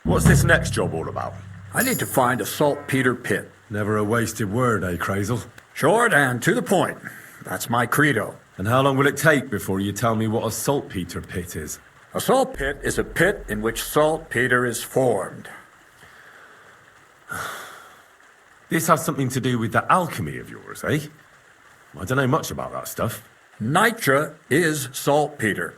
What's this next job all about? I need to find a saltpeter pit. Never a wasted word, eh, Crazel? Short and to the point. That's my credo. And how long will it take before you tell me what a saltpeter pit is? A salt pit is a pit in which saltpeter is formed. This has something to do with that alchemy of yours, eh? I don't know much about that stuff. Nitra is saltpeter.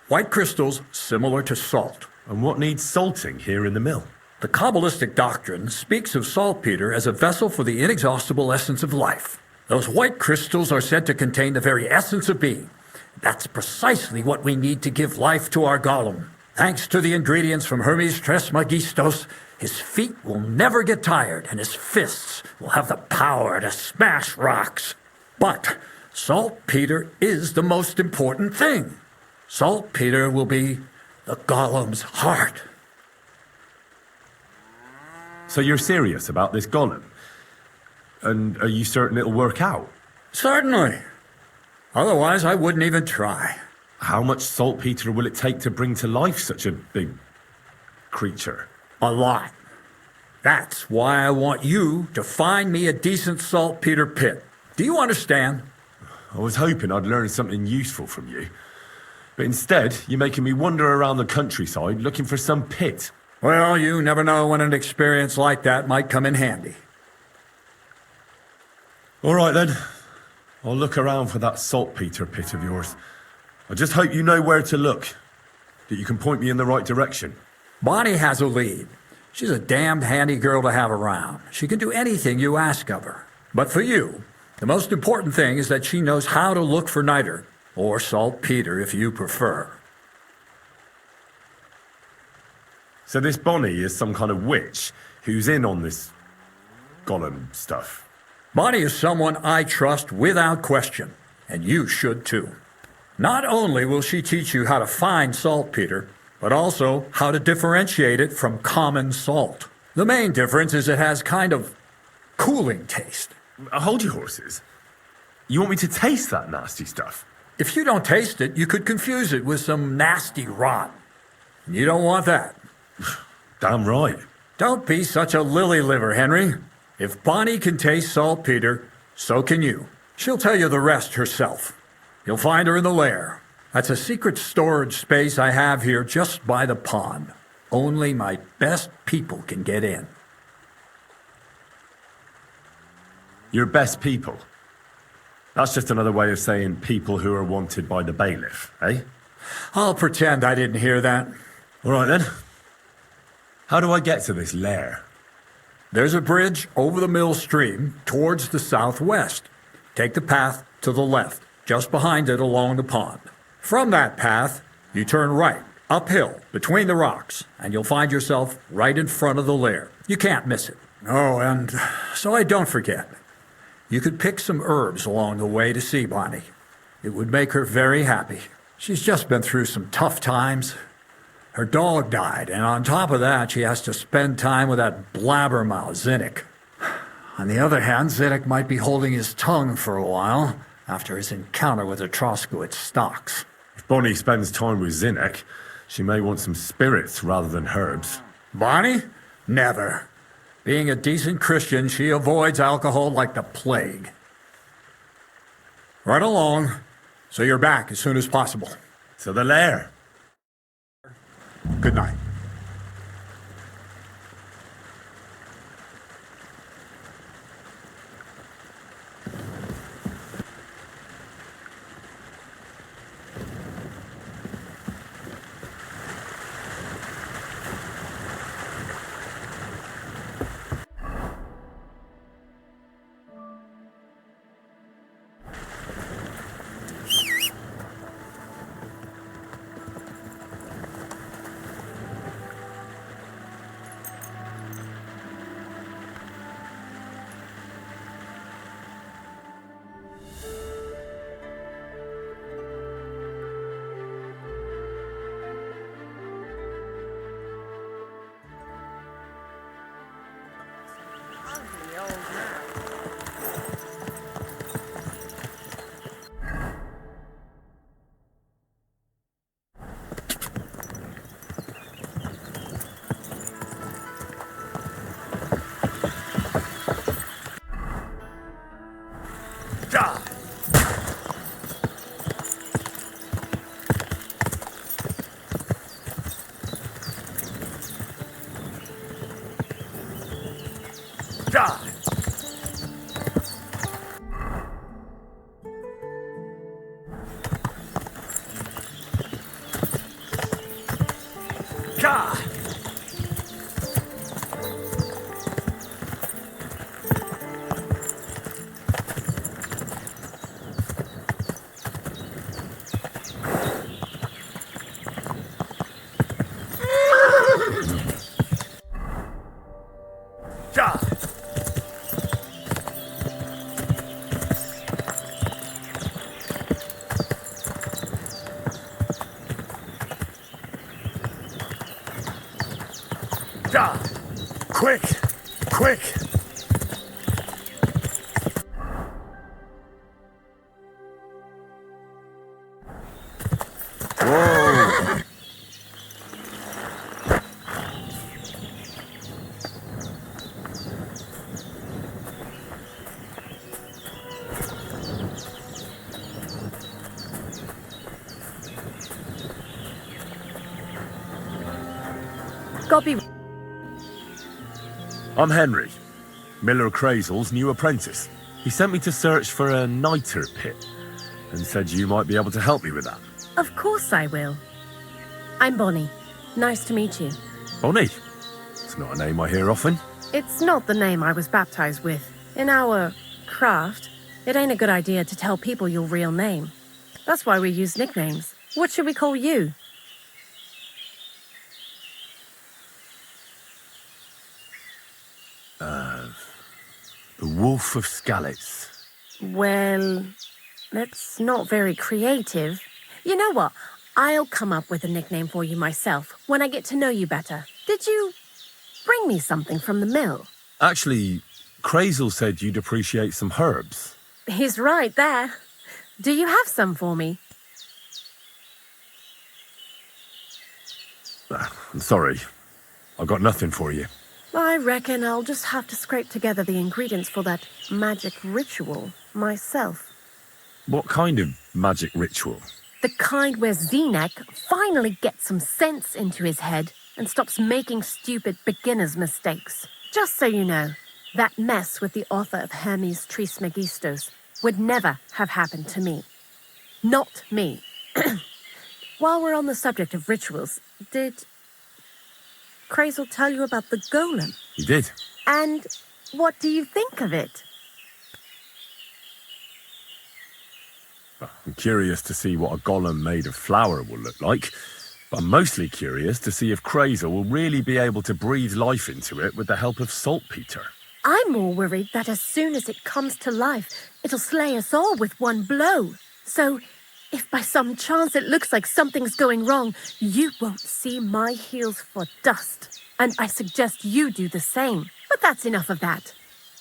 White crystals similar to salt. And what needs salting here in the mill? The Kabbalistic doctrine speaks of saltpeter as a vessel for the inexhaustible essence of life. Those white crystals are said to contain the very essence of being. That's precisely what we need to give life to our golem. Thanks to the ingredients from Hermes Trismegistos, his feet will never get tired and his fists will have the power to smash rocks. But saltpeter is the most important thing. Saltpeter will be the golem's heart. So you're serious about this golem? And are you certain it'll work out? Certainly. Otherwise, I wouldn't even try. How much saltpeter will it take to bring to life such a big creature? A lot. That's why I want you to find me a decent saltpeter pit. Do you understand? I was hoping I'd learn something useful from you. But instead, you're making me wander around the countryside looking for some pit. Well, you never know when an experience like that might come in handy. All right, then. I'll look around for that saltpeter pit of yours. I just hope you know where to look, that you can point me in the right direction. Bonnie has a lead. She's a damned handy girl to have around. She can do anything you ask of her. But for you, the most important thing is that she knows how to look for niter, or saltpeter if you prefer. So this Bonnie is some kind of witch who's in on this golem stuff. Bonnie is someone I trust without question, and you should too. Not only will she teach you how to find saltpeter, but also how to differentiate it from common salt. The main difference is it has kind of cooling taste. Hold your horses. You want me to taste that nasty stuff? If you don't taste it, you could confuse it with some nasty rot. And you don't want that. Damn right. Don't be such a lily liver, Henry. If Bonnie can taste saltpeter, so can you. She'll tell you the rest herself. You'll find her in the lair. That's a secret storage space I have here just by the pond. Only my best people can get in. Your best people? That's just another way of saying people who are wanted by the bailiff, eh? I'll pretend I didn't hear that. All right then. How do I get to this lair? There's a bridge over the mill stream towards the southwest. Take the path to the left, just behind it along the pond. From that path, you turn right, uphill, between the rocks, and you'll find yourself right in front of the lair. You can't miss it. Oh, and so I don't forget. You could pick some herbs along the way to see Bonnie. It would make her very happy. She's just been through some tough times. Her dog died, and on top of that, she has to spend time with that blabbermouth, Zinnik. On the other hand, Zinnik might be holding his tongue for a while after his encounter with the Troskowitz stocks. If Bonnie spends time with Zinnek, she may want some spirits rather than herbs. Bonnie? Never. Being a decent Christian, she avoids alcohol like the plague. Right along, so you're back as soon as possible. To the lair. Good night. Die! God! God! God! Quick! Quick! Whoa! Gobby, I'm Henry, Miller Crazel's new apprentice. He sent me to search for a niter pit and said you might be able to help me with that. of course I will. I'm Bonnie. Nice to meet you. Bonnie? It's not a name I hear often. It's not the name I was baptized with. In our craft, it ain't a good idea to tell people your real name. That's why we use nicknames. What should we call you? The Wolf of Skalitz. Well, that's not very creative. You know what? I'll come up with a nickname for you myself when I get to know you better. Did you bring me something from the mill? Actually, Crazel said you'd appreciate some herbs. He's right there. Do you have some for me? I'm sorry. I've got nothing for you. I reckon I'll just have to scrape together the ingredients for that magic ritual myself. What kind of magic ritual? The kind where Zenek finally gets some sense into his head and stops making stupid beginner's mistakes. Just so you know, that mess with the author of Hermes Trismegistos would never have happened to me. Not me. While we're on the subject of rituals, did Crazel tell you about the golem? He did. And what do you think of it? I'm curious to see what a golem made of flour will look like, but I'm mostly curious to see if Crazel will really be able to breathe life into it with the help of saltpeter. I'm more worried that as soon as it comes to life, it'll slay us all with one blow. So, if by some chance it looks like something's going wrong, you won't see my heels for dust. And I suggest you do the same. But that's enough of that.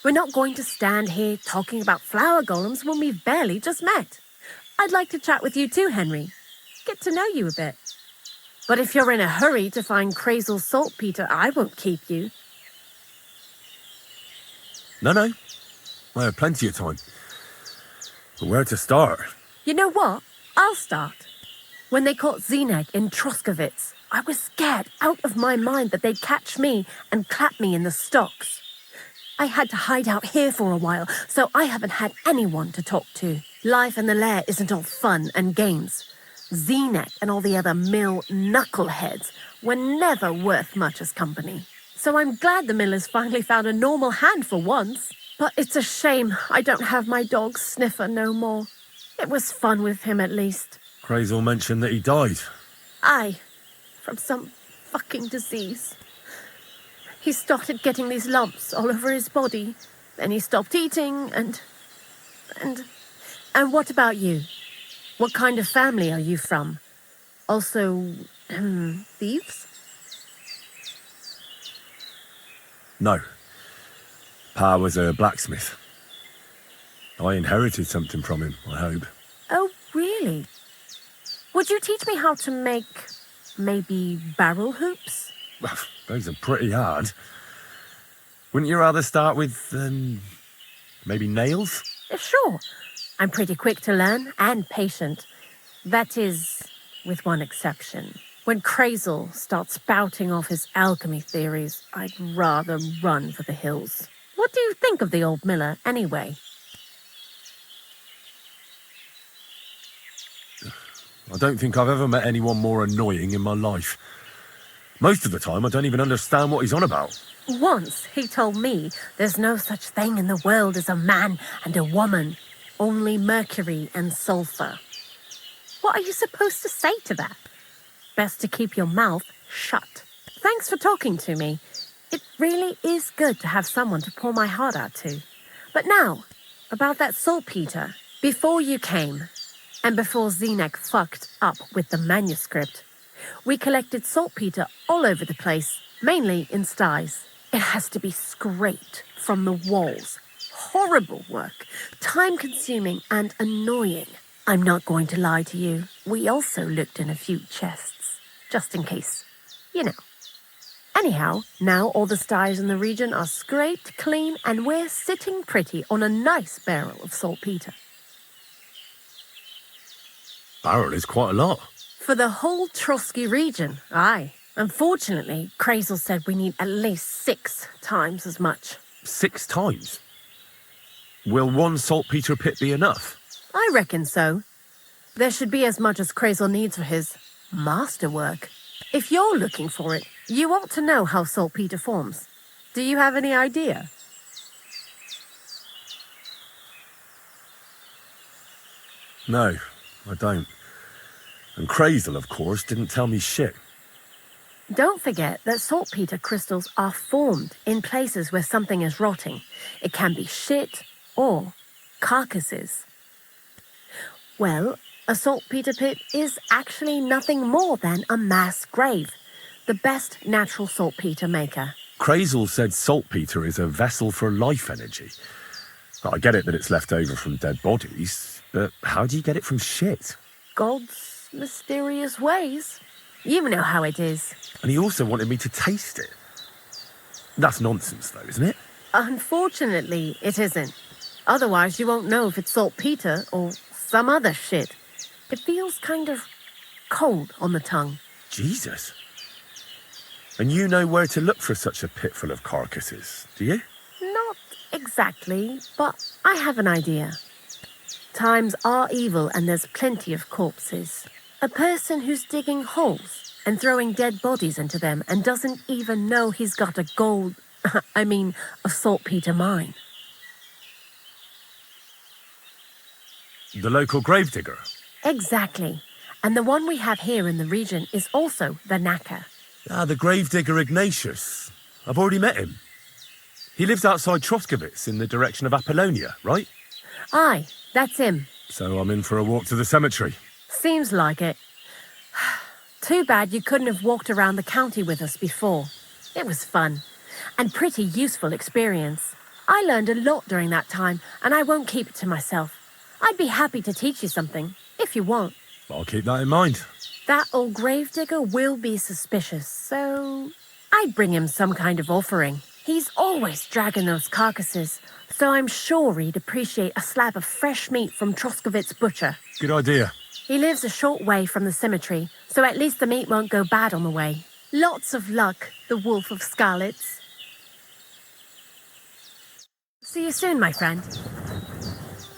We're not going to stand here talking about flower golems when we've barely just met. I'd like to chat with you too, Henry. Get to know you a bit. But if you're in a hurry to find Crazel's saltpeter, I won't keep you. No. I have plenty of time. But where to start? You know what? I'll start. When they caught Zenek in Troskovitz, I was scared out of my mind that they'd catch me and clap me in the stocks. I had to hide out here for a while, so I haven't had anyone to talk to. Life in the lair isn't all fun and games. Zenek and all the other mill knuckleheads were never worth much as company. So I'm glad the millers finally found a normal hand for once. But it's a shame I don't have my dog Sniffer no more. It was fun with him at least. Crazel mentioned that he died. Aye, from some fucking disease. He started getting these lumps all over his body. Then he stopped eating and what about you? What kind of family are you from? Also, thieves? No. Pa was a blacksmith. I inherited something from him, I hope. Oh, really? Would you teach me how to make, maybe, barrel hoops? Well, those are pretty hard. Wouldn't you rather start with, maybe nails? Sure. I'm pretty quick to learn and patient. That is, with one exception. When Crazel starts spouting off his alchemy theories, I'd rather run for the hills. What What do you think of the old miller, anyway? I don't think I've ever met anyone more annoying in my life. Most of the time, I don't even understand what he's on about. Once he told me there's no such thing in the world as a man and a woman, only mercury and sulfur. What are you supposed to say to that? Best to keep your mouth shut. Thanks for talking to me. It really is good to have someone to pour my heart out to. But now, about that saltpeter. Before you came, and before Zenek fucked up with the manuscript, we collected saltpeter all over the place, mainly in sties. It has to be scraped from the walls. Horrible work, time-consuming and annoying. I'm not going to lie to you. We also looked in a few chests, just in case, you know. Anyhow, now all the sties in the region are scraped clean and we're sitting pretty on a nice barrel of saltpeter. Barrel is quite a lot. For the whole Trotsky region, aye. Unfortunately, Krazel said we need at least 6 times as much. 6 times? Will one saltpeter pit be enough? I reckon so. There should be as much as Krazel needs for his masterwork. If you're looking for it, you ought to know how saltpeter forms. Do you have any idea? No, I don't. And Krazel, of course, didn't tell me shit. Don't forget that saltpeter crystals are formed in places where something is rotting. It can be shit or carcasses. Well, a saltpeter pit is actually nothing more than a mass grave, the best natural saltpeter maker. Krazel said saltpeter is a vessel for life energy. I get it that it's left over from dead bodies, but how do you get it from shit? God's mysterious ways. You know how it is. And he also wanted me to taste it. That's nonsense, though, isn't it? Unfortunately, it isn't. Otherwise, you won't know if it's saltpeter or some other shit. It feels kind of cold on the tongue. Jesus. And you know where to look for such a pit full of carcasses, do you? Not exactly, but I have an idea. Times are evil and there's plenty of corpses. A person who's digging holes and throwing dead bodies into them and doesn't even know he's got a a saltpeter mine. The local gravedigger? Exactly. And the one we have here in the region is also the knacker. Ah, the gravedigger Ignatius. I've already met him. He lives outside Troskowitz in the direction of Apollonia, right? Aye, that's him. So I'm in for a walk to the cemetery. Seems like it. Too bad you couldn't have walked around the county with us before. It was fun. And pretty useful experience. I learned a lot during that time, and I won't keep it to myself. I'd be happy to teach you something, if you want. I'll keep that in mind. That old gravedigger will be suspicious, so I'd bring him some kind of offering. He's always dragging those carcasses, so I'm sure he'd appreciate a slab of fresh meat from Troskowitz butcher. Good idea. He lives a short way from the cemetery, so at least the meat won't go bad on the way. Lots of luck, the Wolf of Scarlets. See you soon, my friend.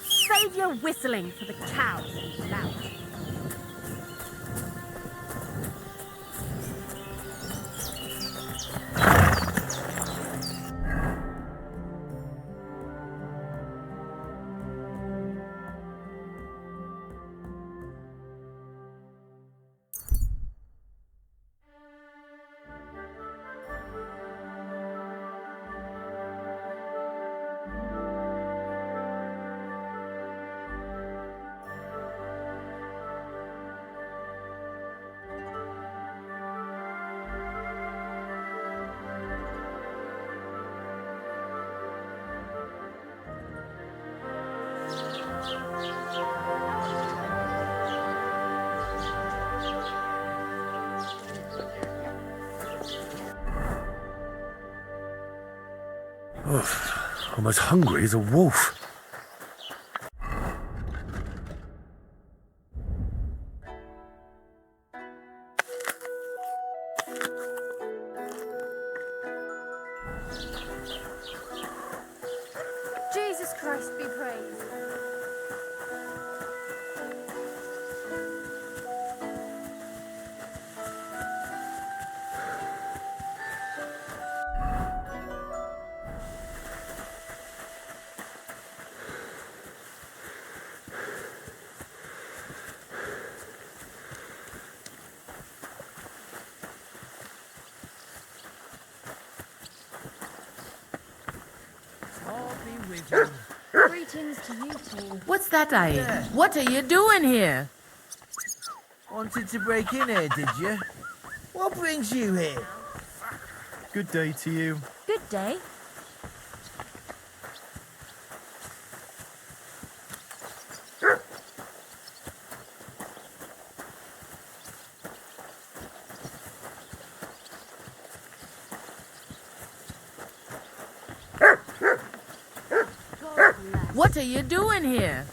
Save your whistling for the cows and flowers. I'm as hungry as a wolf. Jesus Christ be praised. Greetings to you two. What's that I hear? Yeah. What are you doing here? Wanted to break in here, did you? What brings you here? Good day to you. Good day. What are you doing here?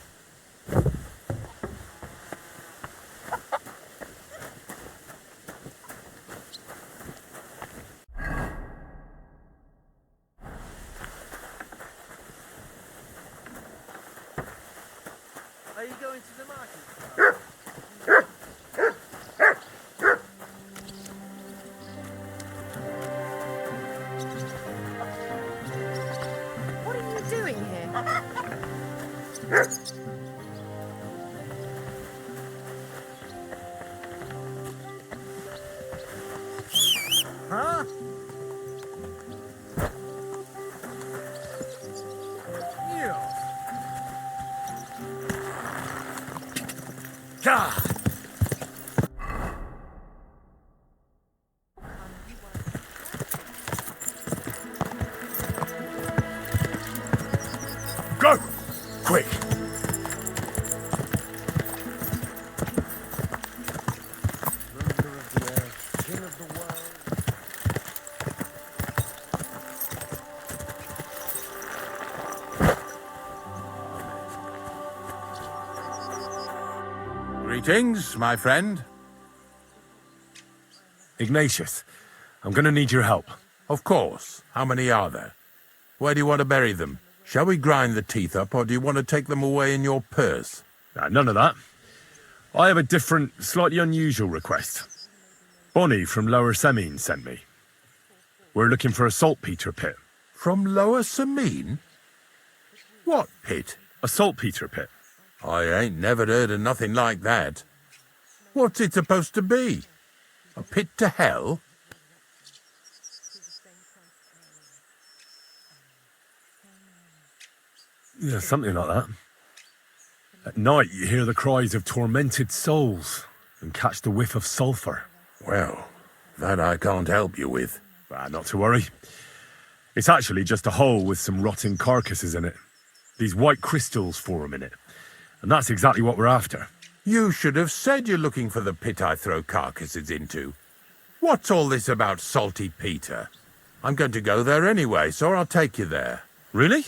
Are you going to the market? What are you doing here? Huh? Yeah. Gah! Go! Quick! Ruler of the earth, king of the world. Greetings, my friend. Ignatius, I'm gonna need your help. Of course. How many are there? Where do you want to bury them? Shall we grind the teeth up, or do you want to take them away in your purse? None of that. I have a different, slightly unusual request. Bonnie from Lower Semine sent me. We're looking for a saltpeter pit. From Lower Semine? What pit? A saltpeter pit. I ain't never heard of nothing like that. What's it supposed to be? A pit to hell? Yeah, something like that. At night, you hear the cries of tormented souls and catch the whiff of sulphur. Well, that I can't help you with. Not to worry. It's actually just a hole with some rotting carcasses in it. These white crystals form in it. And that's exactly what we're after. You should have said you're looking for the pit I throw carcasses into. What's all this about Salty Peter? I'm going to go there anyway, so I'll take you there. Really?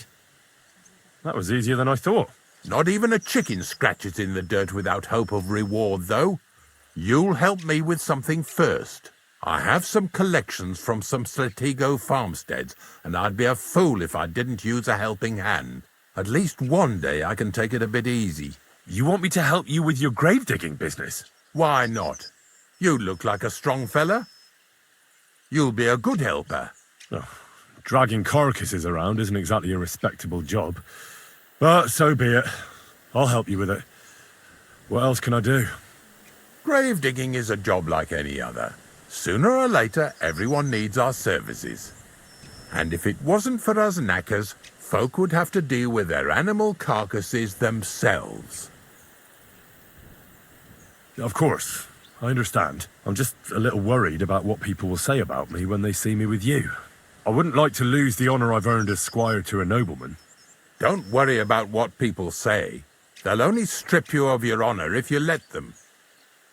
That was easier than I thought. Not even a chicken scratches in the dirt without hope of reward, though. You'll help me with something first. I have some collections from some Slatigo farmsteads, and I'd be a fool if I didn't use a helping hand. At least one day I can take it a bit easy. You want me to help you with your grave digging business? Why not? You look like a strong fella. You'll be a good helper. Oh, dragging carcasses around isn't exactly a respectable job. But so be it. I'll help you with it. What else can I do? Grave digging is a job like any other. Sooner or later, everyone needs our services. And if it wasn't for us knackers, folk would have to deal with their animal carcasses themselves. Of course, I understand. I'm just a little worried about what people will say about me when they see me with you. I wouldn't like to lose the honour I've earned as squire to a nobleman. Don't worry about what people say. They'll only strip you of your honour if you let them.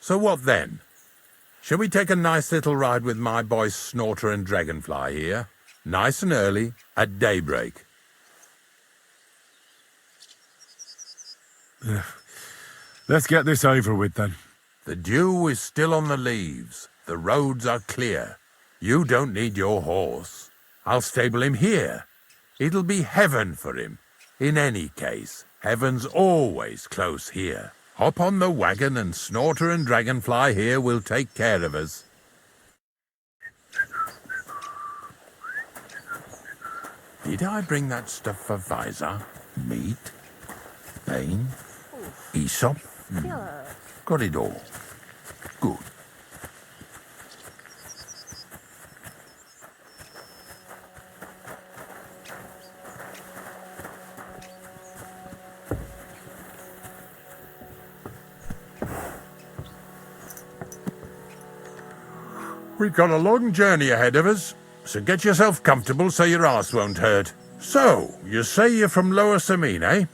So what then? Shall we take a nice little ride with my boys Snorter and Dragonfly here? Nice and early, at daybreak. Let's get this over with then. The dew is still on the leaves. The roads are clear. You don't need your horse. I'll stable him here. It'll be heaven for him. In any case, heaven's always close here. Hop on the wagon and Snorter and Dragonfly here will take care of us. Did I bring that stuff for Visor? Meat? Pain? Aesop? Got it all. Good. We've got a long journey ahead of us, so get yourself comfortable so your arse won't hurt. So, you say you're from Lower Samine, eh?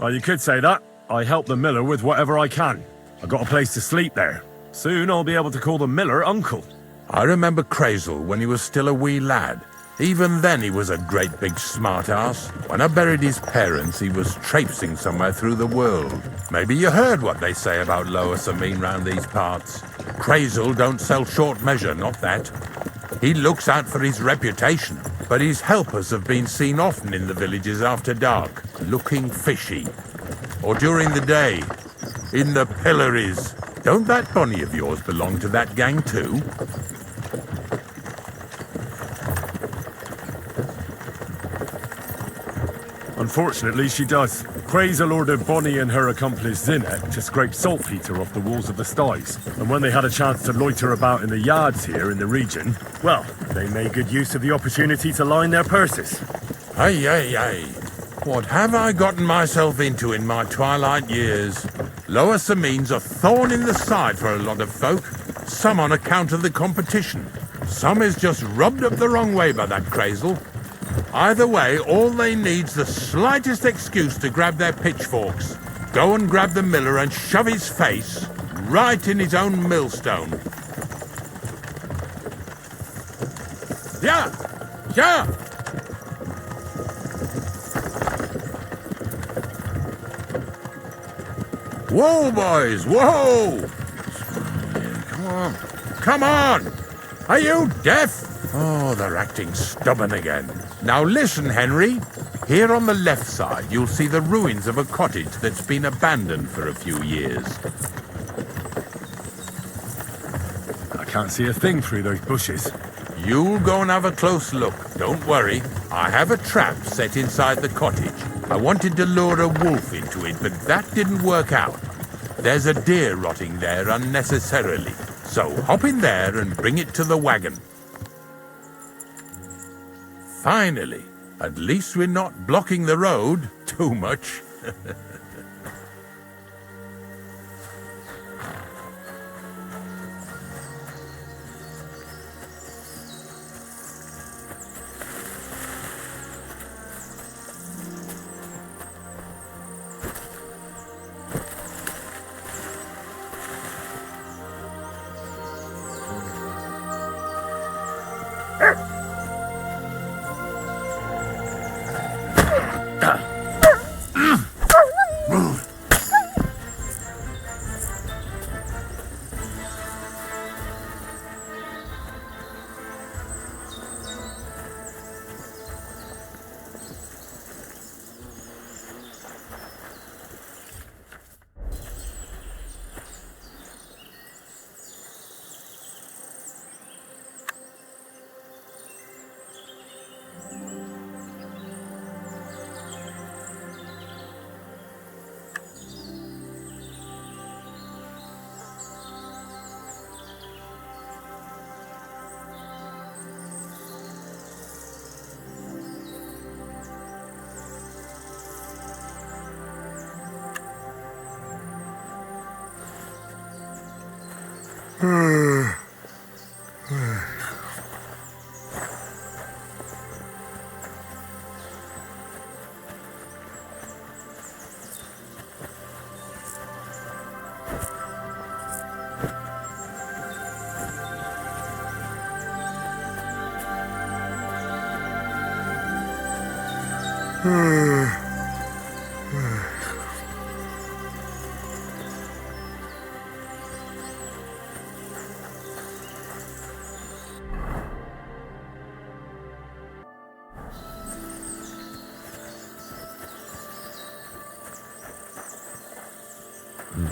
Well, you could say that. I help the miller with whatever I can. I got a place to sleep there. Soon I'll be able to call the miller uncle. I remember Crazel when he was still a wee lad. Even then he was a great big smart-ass. When I buried his parents, he was traipsing somewhere through the world. Maybe you heard what they say about Lower Samine round these parts. Crazel don't sell short measure, not that. He looks out for his reputation, but his helpers have been seen often in the villages after dark, looking fishy. Or during the day, in the pillories. Don't that bunny of yours belong to that gang too? Unfortunately, she does. Crazel ordered Bonnie and her accomplice Zinnet to scrape saltpeter off the walls of the sties. And when they had a chance to loiter about in the yards here in the region, well, they made good use of the opportunity to line their purses. Ay, ay, ay. What have I gotten myself into in my twilight years? Lower Samine's a thorn in the side for a lot of folk. Some on account of the competition. Some is just rubbed up the wrong way by that Crazel. Either way, all they need's the slightest excuse to grab their pitchforks. Go and grab the miller and shove his face right in his own millstone. Yeah! Yeah! Whoa, boys, whoa! Come on. Come on! Are you deaf? Oh, they're acting stubborn again. Now listen, Henry. Here on the left side, you'll see the ruins of a cottage that's been abandoned for a few years. I can't see a thing through those bushes. You'll go and have a close look. Don't worry. I have a trap set inside the cottage. I wanted to lure a wolf into it, but that didn't work out. There's a deer rotting there unnecessarily. So hop in there and bring it to the wagon. Finally, at least we're not blocking the road too much.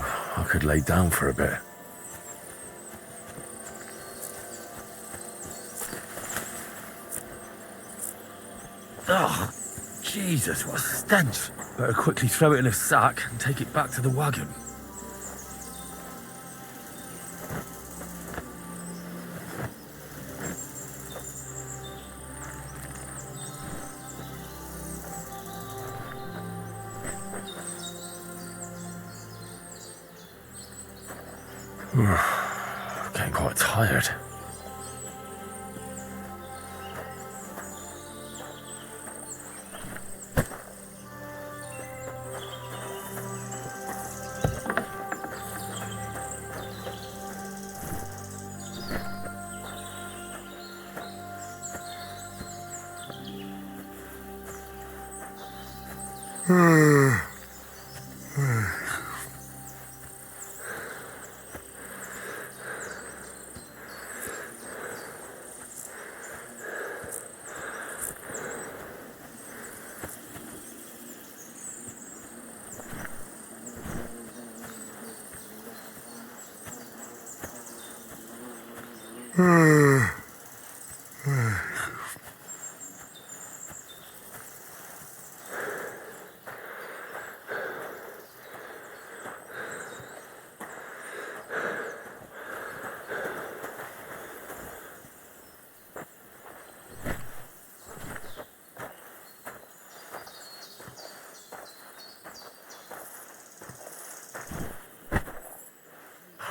I could lay down for a bit. Oh, Jesus, what a stench. Better quickly throw it in a sack and take it back to the wagon. Getting quite tired.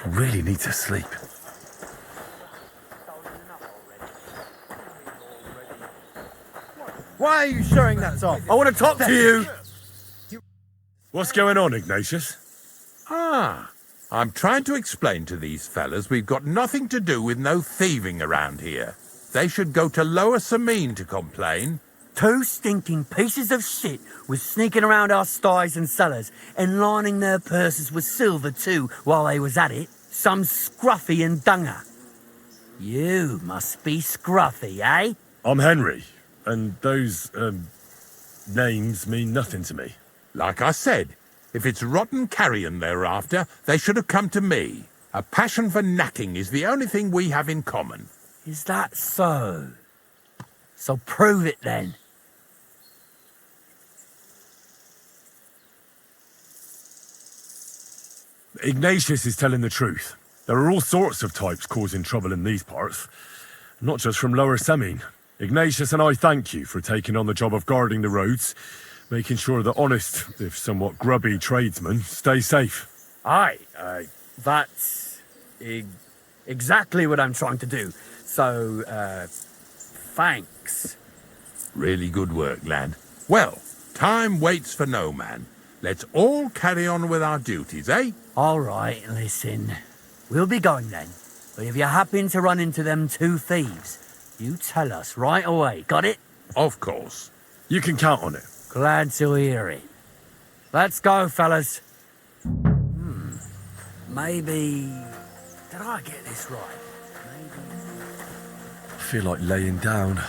I really need to sleep. Why are you showing that off? I want to talk to you! What's going on, Ignatius? I'm trying to explain to these fellas we've got nothing to do with no thieving around here. They should go to Lower Samine to complain. Two stinking pieces of shit was sneaking around our sties and cellars and lining their purses with silver too while they was at it. Some scruffy and dunger. You must be scruffy, eh? I'm Henry, and those, names mean nothing to me. Like I said, if it's rotten carrion they're after, they should have come to me. A passion for knacking is the only thing we have in common. Is that so? So prove it then. Ignatius is telling the truth. There are all sorts of types causing trouble in these parts, not just from Lower Samine. Ignatius and I thank you for taking on the job of guarding the roads, making sure that honest, if somewhat grubby tradesmen stay safe. Aye, that's exactly what I'm trying to do. So, thanks. Really good work, lad. Well, time waits for no man. Let's all carry on with our duties, eh? All right, listen. We'll be going then. But if you happen to run into them two thieves, you tell us right away, got it? Of course. You can count on it. Glad to hear it. Let's go, fellas. Maybe... Did I get this right? I feel like laying down.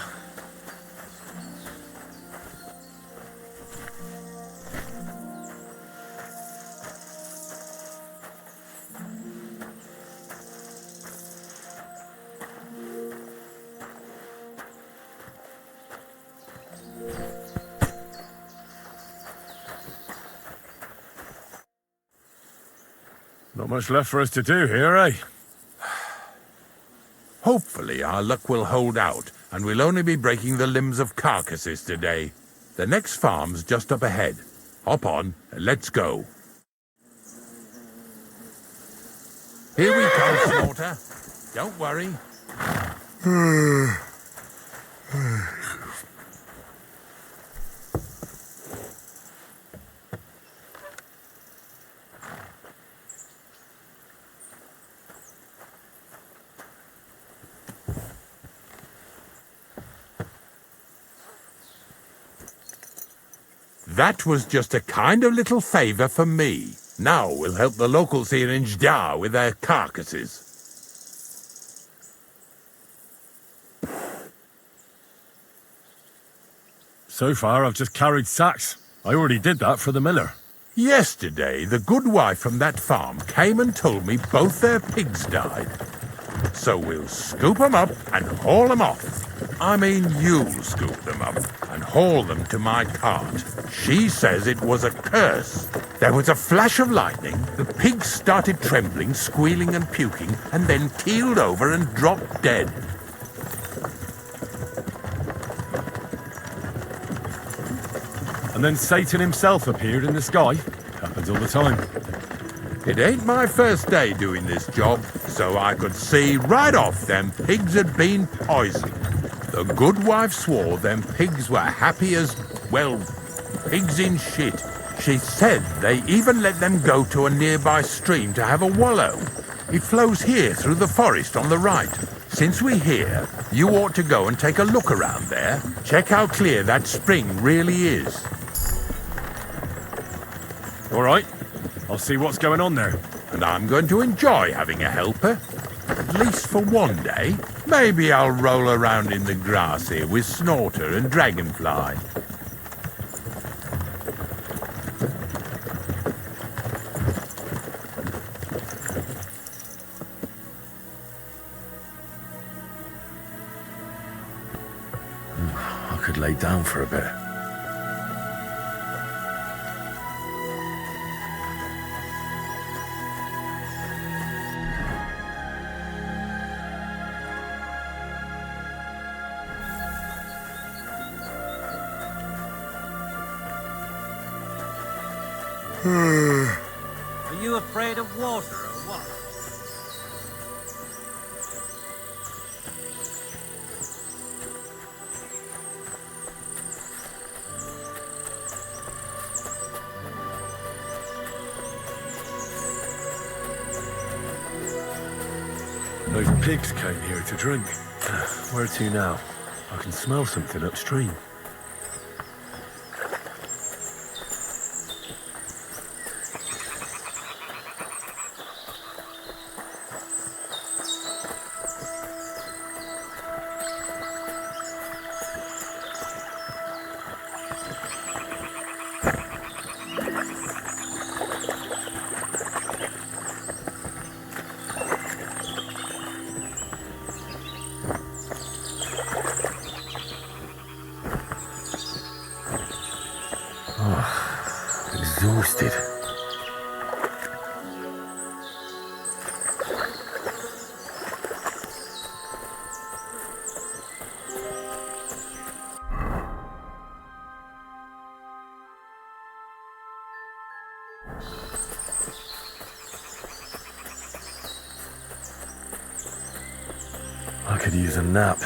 Not much left for us to do here, eh? Hopefully our luck will hold out, and we'll only be breaking the limbs of carcasses today. The next farm's just up ahead. Hop on, and let's go. Here we come, Slaughter. Don't worry. That was just a kind of little favour for me. Now we'll help the locals here in Jdar with their carcasses. So far, I've just carried sacks. I already did that for the miller. Yesterday, the good wife from that farm came and told me both their pigs died. So we'll scoop 'em up and haul 'em off. I mean, you'll scoop them up and haul them to my cart. She says it was a curse. There was a flash of lightning, the pigs started trembling, squealing and puking, and then keeled over and dropped dead. And then Satan himself appeared in the sky. Happens all the time. It ain't my first day doing this job, so I could see right off them pigs had been poisoned. The good wife swore them pigs were happy as, well, pigs in shit. She said they even let them go to a nearby stream to have a wallow. It flows here through the forest on the right. Since we're here, you ought to go and take a look around there. Check how clear that spring really is. All right, I'll see what's going on there. And I'm going to enjoy having a helper. At least for one day. Maybe I'll roll around in the grass here with Snorter and Dragonfly. I could lay down for a bit. Are you afraid of water or what? Those pigs came here to drink. Where to now? I can smell something upstream. Exhausted. I could use a nap.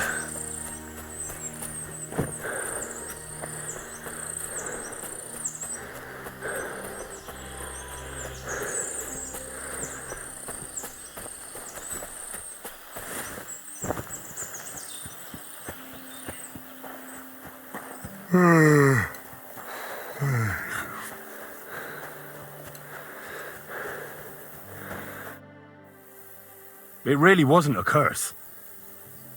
It really wasn't a curse.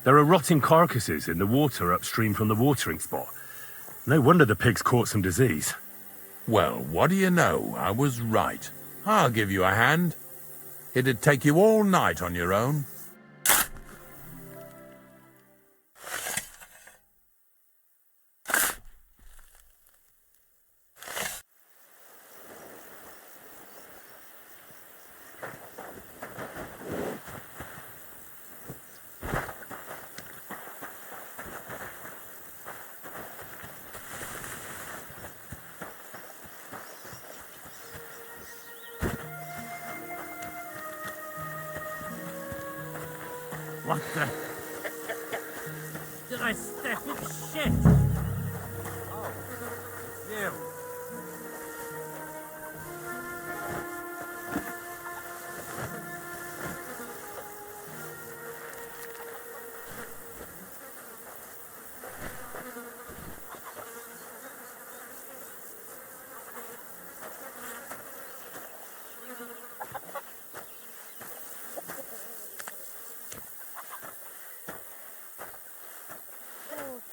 There are rotting carcasses in the water upstream from the watering spot. No wonder the pigs caught some disease. Well, what do you know? I was right. I'll give you a hand. It'd take you all night on your own. What the? Did I step in shit? Oh, you.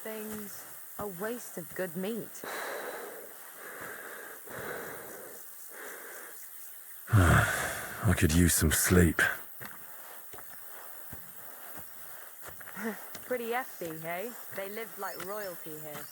Things a waste of good meat. could use some sleep. Pretty hefty, hey? They lived like royalty here.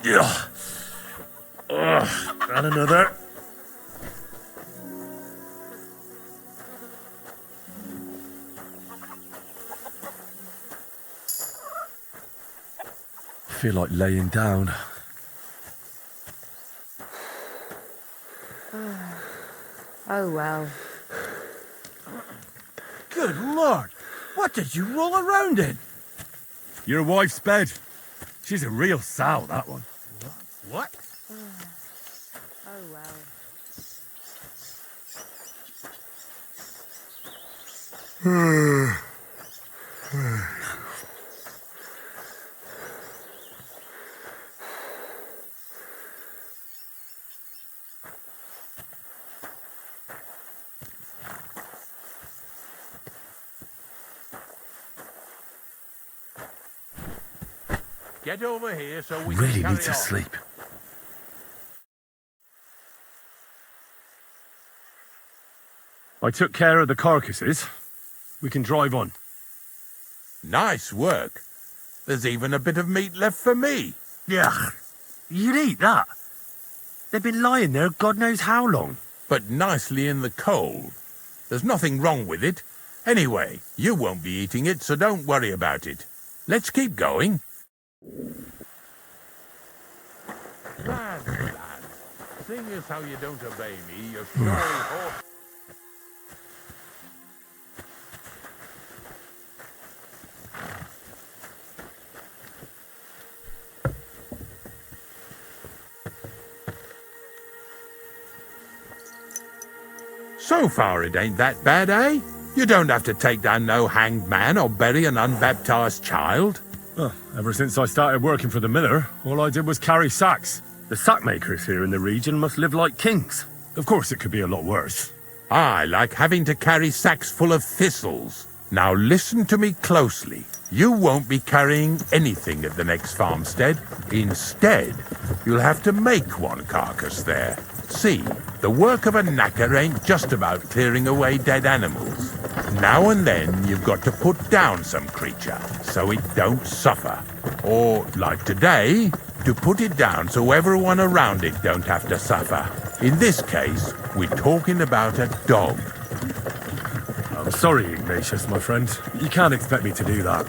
Yeah. And another. I feel like laying down. Oh well. Good Lord! What did you roll around in? Your wife's bed. She's a real sow, that one. What? Oh well. Get over here so we Really can carry need to on. sleep. I took care of the carcasses. We can drive on. Nice work. There's even a bit of meat left for me. Yeah. You'd eat that. They've been lying there God knows how long. But nicely in the cold. There's nothing wrong with it. Anyway, you won't be eating it, so don't worry about it. Let's keep going. Lad, seeing as how you don't obey me, you're surely horse. So far it ain't that bad, eh? You don't have to take down no hanged man or bury an unbaptized child. Well, ever since I started working for the miller, all I did was carry sacks. The sack makers here in the region must live like kings. Of course, it could be a lot worse. I like having to carry sacks full of thistles. Now listen to me closely. You won't be carrying anything at the next farmstead. Instead, you'll have to make one carcass there. See, the work of a knacker ain't just about clearing away dead animals. Now and then you've got to put down some creature so it don't suffer. Or, like today, to put it down so everyone around it don't have to suffer. In this case, we're talking about a dog. I'm sorry, Ignatius, my friend. You can't expect me to do that.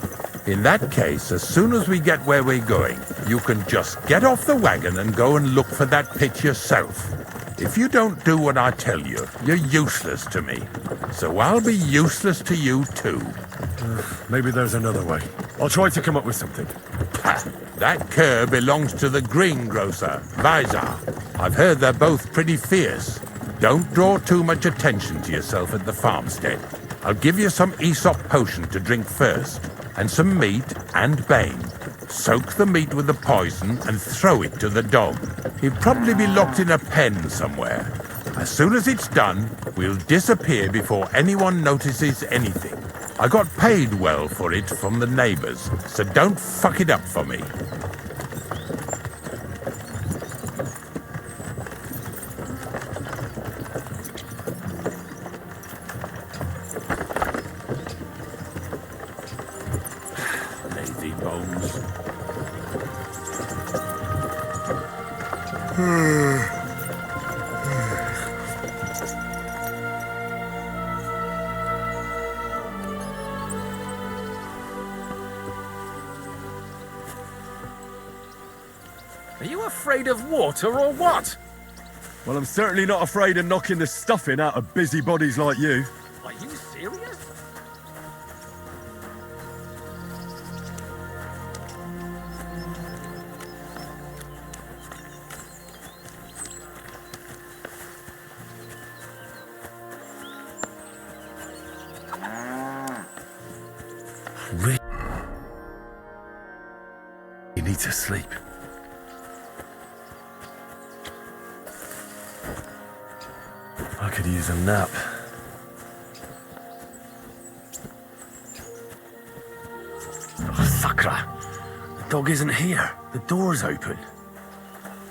In that case, as soon as we get where we're going, you can just get off the wagon and go and look for that pit yourself. If you don't do what I tell you, you're useless to me. So I'll be useless to you too. Maybe there's another way. I'll try to come up with something. Ha! That cur belongs to the greengrocer, Vizar. I've heard they're both pretty fierce. Don't draw too much attention to yourself at the farmstead. I'll give you some Aesop potion to drink first, and some meat and bane. Soak the meat with the poison and throw it to the dog. He'll probably be locked in a pen somewhere. As soon as it's done, we'll disappear before anyone notices anything. I got paid well for it from the neighbors, so don't fuck it up for me. Lazy bones. Are you afraid of water or what? Well, I'm certainly not afraid of knocking the stuffing out of busybodies like you. Are you serious? He needs to sleep. I could use a nap. Oh, Sakra! The dog isn't here. The door's open.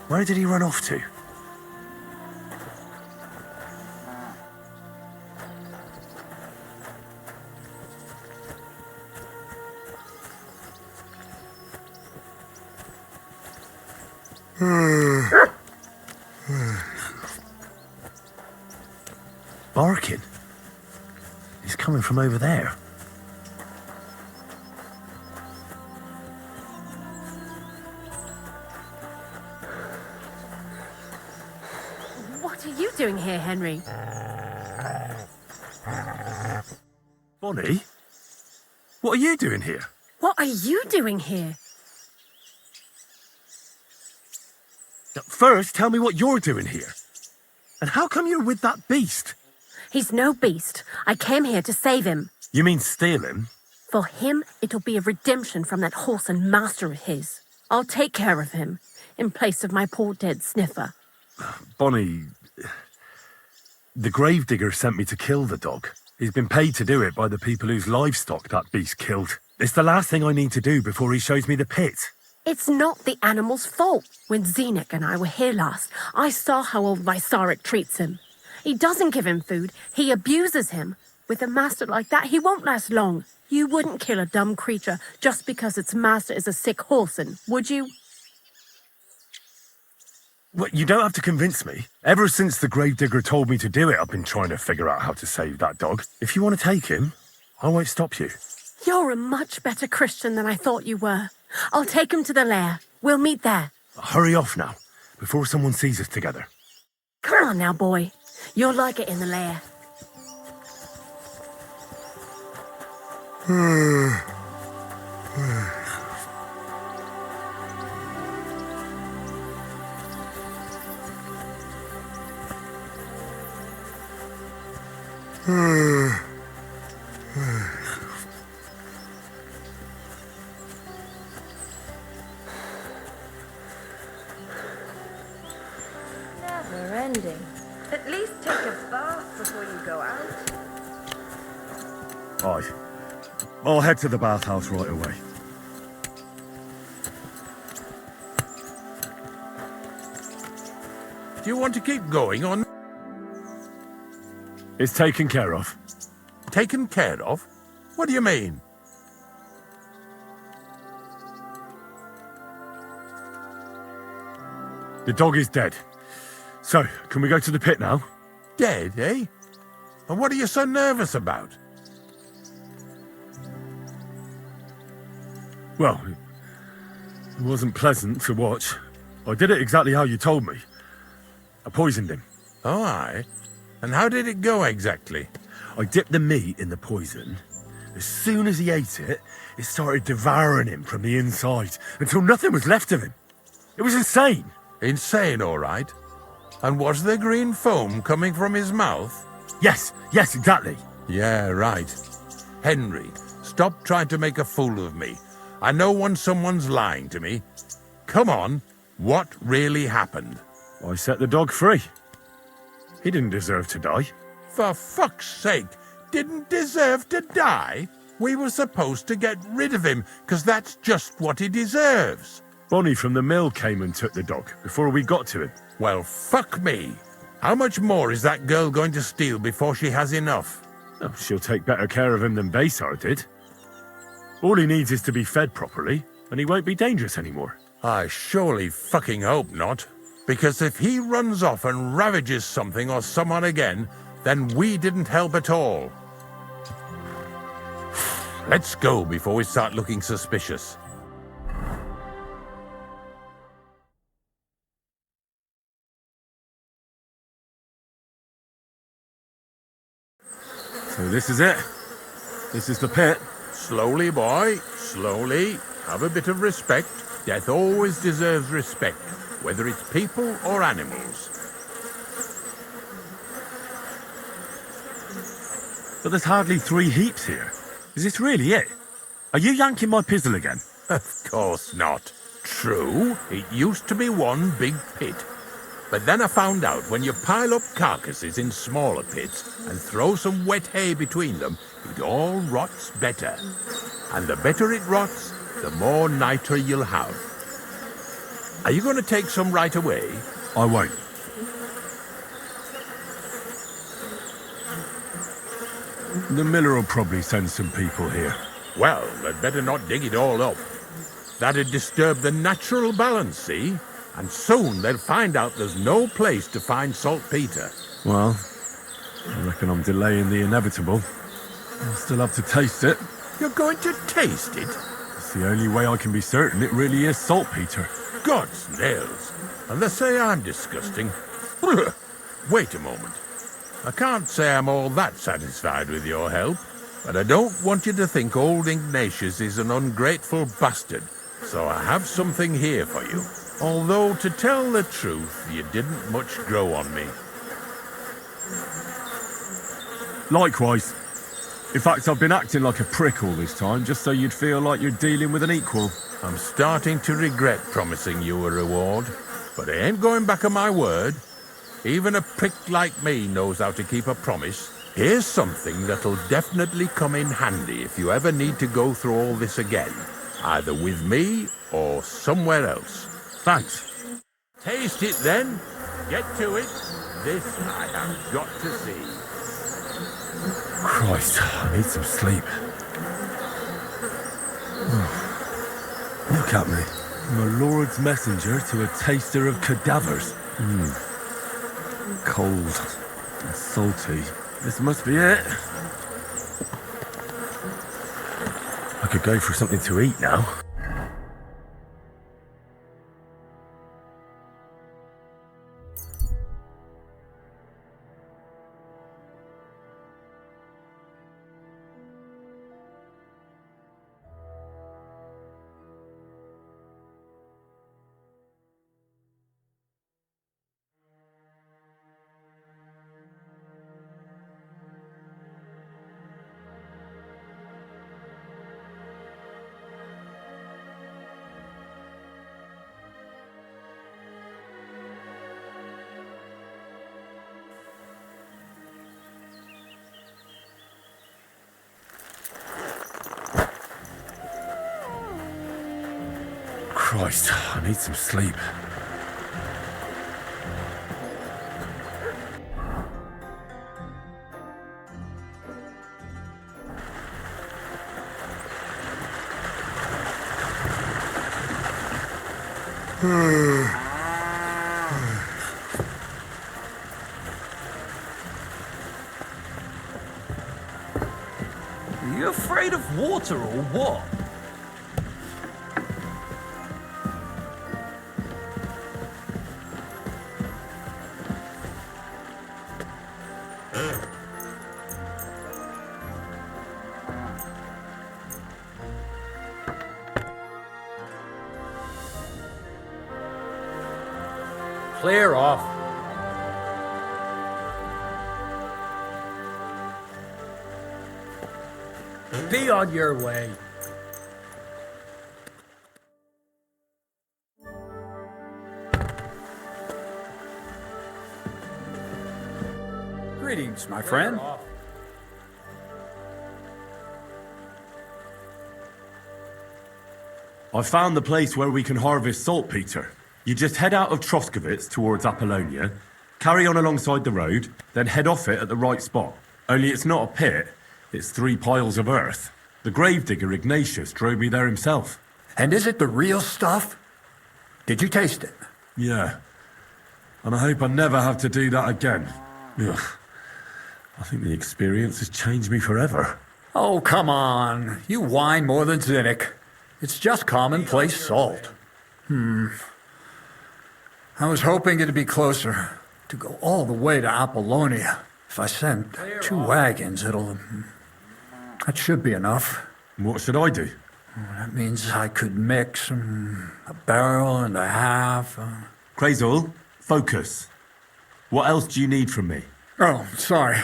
Where did he run off to? Barking. He's coming from over there. What are you doing here, Henry? Bonnie? What are you doing here? What are you doing here? First, tell me what you're doing here. And how come you're with that beast? He's no beast. I came here to save him. You mean steal him? For him, it'll be a redemption from that whoreson master of his. I'll take care of him, in place of my poor dead sniffer. Bonnie, the gravedigger sent me to kill the dog. He's been paid to do it by the people whose livestock that beast killed. It's the last thing I need to do before he shows me the pit. It's not the animal's fault. When Zenek and I were here last, I saw how old Vysarik treats him. He doesn't give him food, he abuses him. With a master like that, he won't last long. You wouldn't kill a dumb creature just because its master is a sick whoreson, would you? Well, you don't have to convince me. Ever since the gravedigger told me to do it, I've been trying to figure out how to save that dog. If you want to take him, I won't stop you. You're a much better Christian than I thought you were. I'll take him to the lair. We'll meet there. Hurry off now, before someone sees us together. Come on now, boy. You'll like it in the lair. Never ending. At least take a bath before you go out. Aye. I'll head to the bathhouse right away. Do you want to keep going on? It's taken care of. Taken care of? What do you mean? The dog is dead. So, can we go to the pit now? Dead, eh? And what are you so nervous about? Well, it wasn't pleasant to watch. I did it exactly how you told me. I poisoned him. Oh, aye. And how did it go exactly? I dipped the meat in the poison. As soon as he ate it, it started devouring him from the inside until nothing was left of him. It was insane. Insane, all right. And was there green foam coming from his mouth? Yes, exactly. Yeah, right. Henry, stop trying to make a fool of me. I know when someone's lying to me. Come on, what really happened? I set the dog free. He didn't deserve to die. For fuck's sake, didn't deserve to die? We were supposed to get rid of him, because that's just what he deserves. Bonnie from the mill came and took the dog before we got to him. Well, fuck me. How much more is that girl going to steal before she has enough? Oh, she'll take better care of him than Baysar did. All he needs is to be fed properly, and he won't be dangerous anymore. I surely fucking hope not. Because if he runs off and ravages something or someone again, then we didn't help at all. Let's go before we start looking suspicious. So this is it? This is the pit? Slowly, boy, slowly. Have a bit of respect. Death always deserves respect, whether it's people or animals. But there's hardly 3 heaps here. Is this really it? Are you yanking my pizzle again? Of course not. True, it used to be one big pit. But then I found out when you pile up carcasses in smaller pits and throw some wet hay between them, it all rots better. And the better it rots, the more nitre you'll have. Are you going to take some right away? I won't. The miller will probably send some people here. Well, they'd better not dig it all up. That'd disturb the natural balance, see? And soon they'll find out there's no place to find saltpeter. Well, I reckon I'm delaying the inevitable. I'll still have to taste it. You're going to taste it? It's the only way I can be certain it really is saltpeter. God's nails. And they say I'm disgusting. Wait a moment. I can't say I'm all that satisfied with your help, but I don't want you to think old Ignatius is an ungrateful bastard, so I have something here for you. Although, to tell the truth, you didn't much grow on me. Likewise. In fact, I've been acting like a prick all this time, just so you'd feel like you're dealing with an equal. I'm starting to regret promising you a reward, but I ain't going back on my word. Even a prick like me knows how to keep a promise. Here's something that'll definitely come in handy if you ever need to go through all this again, either with me or somewhere else. Thanks. Taste it then. Get to it. This I have got to see. Christ, I need some sleep. Look at me. I'm a Lord's messenger to a taster of cadavers. Cold and salty. This must be it. I could go for something to eat now. Christ, I need some sleep. Are you afraid of water or what? Clear off. Be on your way. Greetings, my friend. I found the place where we can harvest saltpeter. You just head out of Troskovitz towards Apollonia, carry on alongside the road, then head off it at the right spot. Only it's not a pit, it's 3 piles of earth. The gravedigger Ignatius drove me there himself. And is it the real stuff? Did you taste it? Yeah. And I hope I never have to do that again. Ugh. I think the experience has changed me forever. Oh, come on. You whine more than Zinnik. It's just commonplace salt. I was hoping it'd be closer. To go all the way to Apollonia. If I send 2 wagons, that should be enough. What should I do? That means I could mix a barrel and a half. Crazul, focus. What else do you need from me? Oh, sorry.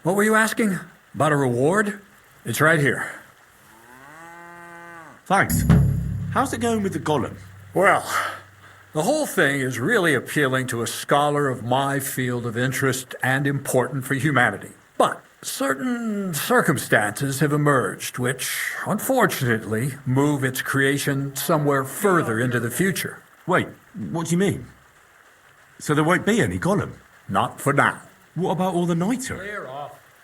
What were you asking? About a reward? It's right here. Thanks. How's it going with the golem? Well, the whole thing is really appealing to a scholar of my field of interest and important for humanity. But certain circumstances have emerged which, unfortunately, move its creation somewhere further into the future. Wait, what do you mean? So there won't be any golem? Not for now. What about all the niter?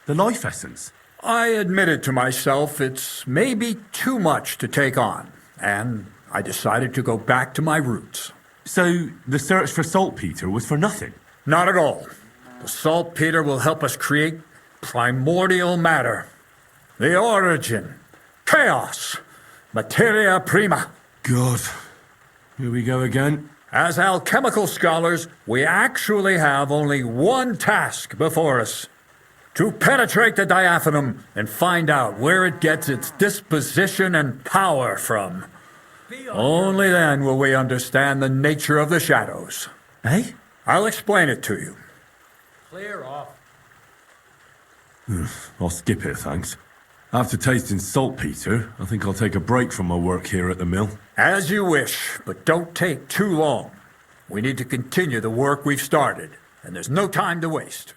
The life essence? I admitted to myself it's maybe too much to take on, and I decided to go back to my roots. So the search for saltpeter was for nothing? Not at all. The saltpeter will help us create primordial matter. The origin. Chaos. Materia prima. God. Here we go again. As alchemical scholars, we actually have only one task before us. To penetrate the diaphanum and find out where it gets its disposition and power from. Only then will we understand the nature of the shadows. Eh? I'll explain it to you. Clear off. I'll skip it, thanks. After tasting saltpeter, I think I'll take a break from my work here at the mill. As you wish, but don't take too long. We need to continue the work we've started, and there's no time to waste.